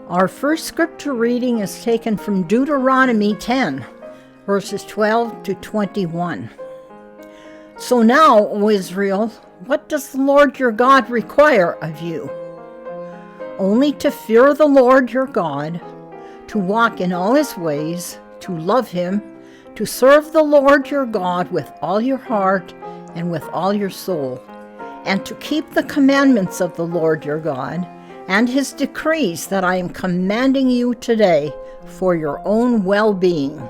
Our first scripture reading is taken from Deuteronomy 10, verses 12 to 21. So now, O Israel, what does the Lord your God require of you? Only to fear the Lord your God, to walk in all his ways, to love him, to serve the Lord your God with all your heart and with all your soul, and to keep the commandments of the Lord your God, and his decrees that I am commanding you today for your own well-being.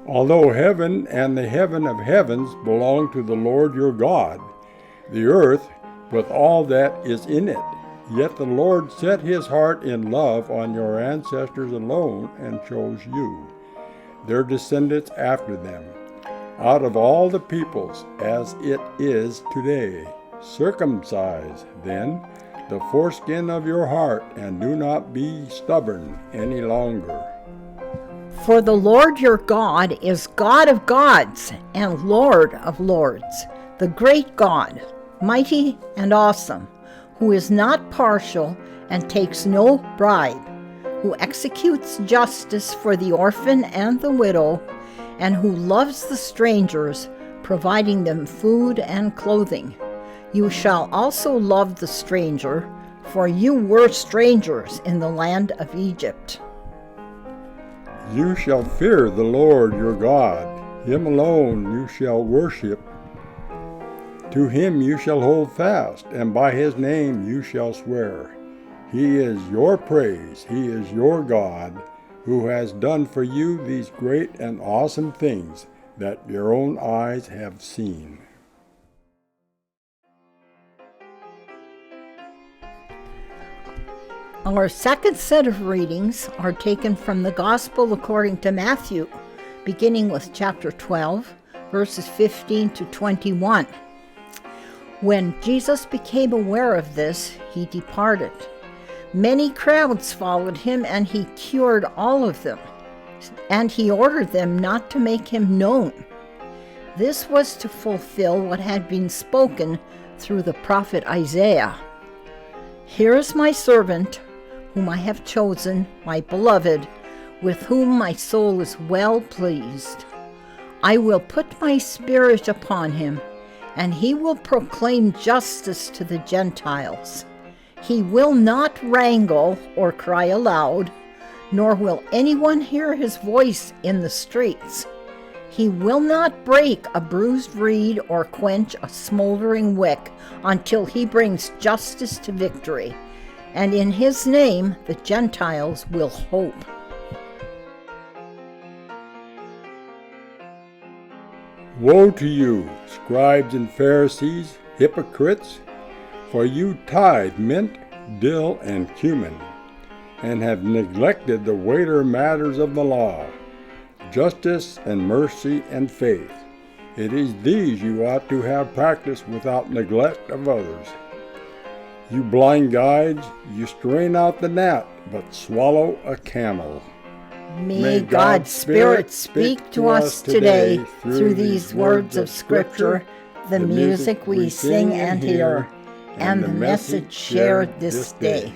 Although heaven and the heaven of heavens belong to the Lord your God, the earth with all that is in it, yet the Lord set his heart in love on your ancestors alone and chose you, their descendants after them, out of all the peoples as it is today. Circumcise, then, the foreskin of your heart, and do not be stubborn any longer. For the Lord your God is God of gods and Lord of lords, the great God, mighty and awesome, who is not partial and takes no bribe, who executes justice for the orphan and the widow, and who loves the strangers, providing them food and clothing. You shall also love the stranger, for you were strangers in the land of Egypt. You shall fear the Lord your God. Him alone you shall worship. To him you shall hold fast, and by his name you shall swear. He is your praise. He is your God, who has done for you these great and awesome things that your own eyes have seen. Our second set of readings are taken from the Gospel according to Matthew, beginning with chapter 12, verses 15 to 21. When Jesus became aware of this, he departed. Many crowds followed him, and he cured all of them, and he ordered them not to make him known. This was to fulfill what had been spoken through the prophet Isaiah. Here is my servant, whom I have chosen, my beloved, with whom my soul is well pleased. I will put my spirit upon him, and he will proclaim justice to the Gentiles. He will not wrangle or cry aloud, nor will anyone hear his voice in the streets. He will not break a bruised reed or quench a smoldering wick until he brings justice to victory. And in his name the Gentiles will hope. Woe to you, scribes and Pharisees, hypocrites! For you tithe mint, dill, and cumin, and have neglected the weightier matters of the law, justice and mercy and faith. It is these you ought to have practiced without neglect of others. You blind guides, you strain out the gnat, but swallow a camel. May God's Spirit speak to us today through these words of Scripture, the music we sing and hear, and the message shared this day.